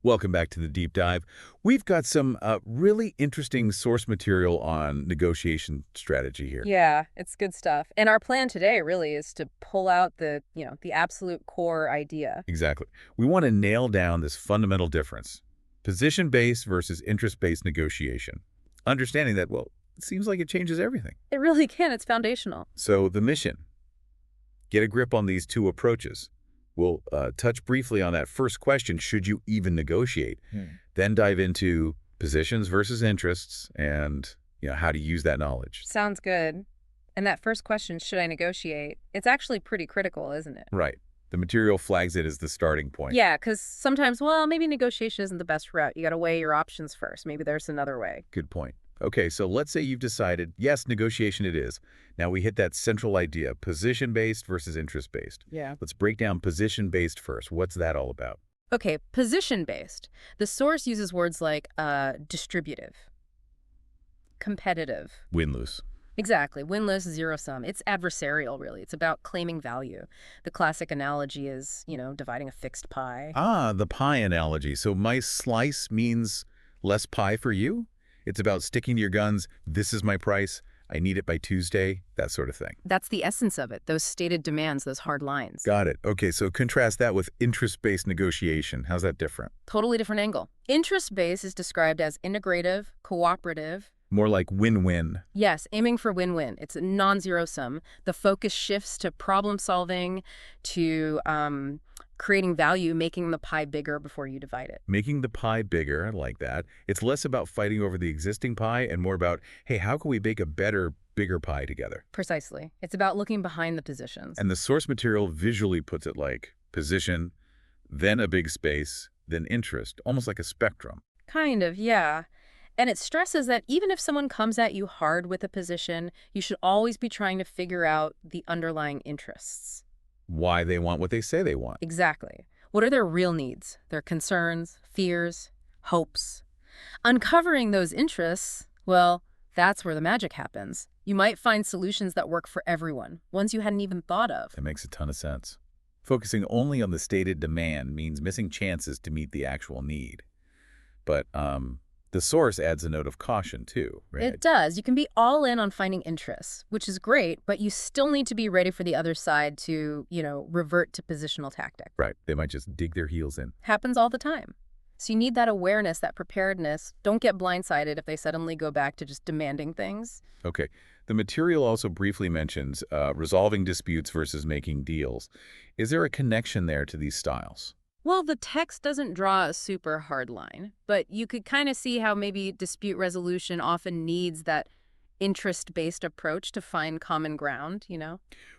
Welcome back to the deep dive. We've got some really interesting source material on negotiation strategy here. Yeah, it's good stuff. And our plan today really is to pull out the absolute core idea. Exactly. We want to nail down this fundamental difference, position-based versus interest-based negotiation. Understanding that, well, it seems like it changes everything. It really can. It's foundational. So the mission, get a grip on these two approaches. We'll touch briefly on that first question, should you even negotiate? Then dive into positions versus interests and how to use that knowledge. Sounds good. And that first question, should I negotiate? It's actually pretty critical, isn't it? Right. The material flags it as the starting point. Yeah, because sometimes, well, maybe negotiation isn't the best route. You got to weigh your options first. Maybe there's another way. Good point. Okay, so let's say you've decided, yes, negotiation it is. Now we hit that central idea, position-based versus interest-based. Yeah. Let's break down position-based first. What's that all about? Okay, position-based. The source uses words like distributive, competitive. Win-lose. Exactly. Win-lose, zero-sum. It's adversarial, really. It's about claiming value. The classic analogy is, dividing a fixed pie. Ah, the pie analogy. So my slice means less pie for you? It's about sticking to your guns. This is my price. I need it by Tuesday, that sort of thing. That's the essence of it, those stated demands, those hard lines. Got it. Okay, so contrast that with interest-based negotiation. How's that different? Totally different angle. Interest-based is described as integrative, cooperative. More like win-win. Yes, aiming for win-win. It's a non-zero sum. The focus shifts to problem solving, to creating value, making the pie bigger before you divide it. Making the pie bigger, I like that. It's less about fighting over the existing pie and more about, hey, how can we bake a better, bigger pie together? Precisely. It's about looking behind the positions. And the source material visually puts it like position, then a big space, then interest, almost like a spectrum. Kind of, yeah. And it stresses that even if someone comes at you hard with a position, you should always be trying to figure out the underlying interests. Why they want what they say they want. Exactly. What are their real needs, their concerns, fears, hopes? Uncovering those interests, well, that's where the magic happens. You might find solutions that work for everyone, ones you hadn't even thought of. That makes a ton of sense. Focusing only on the stated demand means missing chances to meet the actual need. But the source adds a note of caution, too, right? It does. You can be all in on finding interests, which is great, but you still need to be ready for the other side to, revert to positional tactic. Right. They might just dig their heels in. Happens all the time. So you need that awareness, that preparedness. Don't get blindsided if they suddenly go back to just demanding things. Okay. The material also briefly mentions resolving disputes versus making deals. Is there a connection there to these styles? Well, the text doesn't draw a super hard line, but you could kind of see how maybe dispute resolution often needs that interest-based approach to find common ground.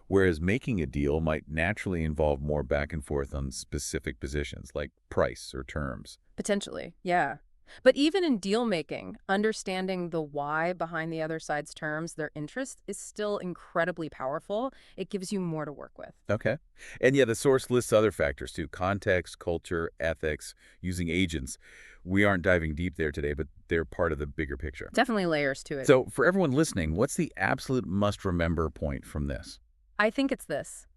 Whereas making a deal might naturally involve more back and forth on specific positions, like price or terms. Potentially, yeah. But even in deal-making, understanding the why behind the other side's terms, their interest, is still incredibly powerful. It gives you more to work with. Okay. And yeah, the source lists other factors too, context, culture, ethics, using agents. We aren't diving deep there today, but they're part of the bigger picture. Definitely layers to it. So for everyone listening, what's the absolute must-remember point from this? I think it's this.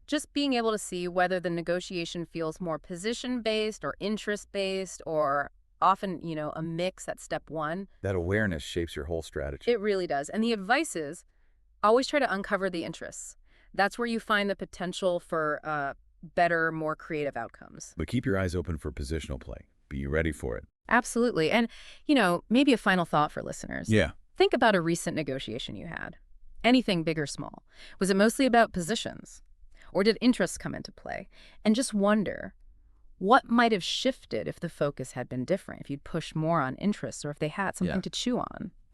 Just being able to see whether the negotiation feels more position-based or interest-based or often, a mix at step one. That awareness shapes your whole strategy. It really does. And the advice is always try to uncover the interests. That's where you find the potential for better, more creative outcomes. But keep your eyes open for positional play. Be ready for it. Absolutely. And, maybe a final thought for listeners. Yeah. Think about a recent negotiation you had. Anything big or small. Was it mostly about positions? Or did interests come into play? And just wonder, what might have shifted if the focus had been different, if you'd pushed more on interests or if they had something to chew on?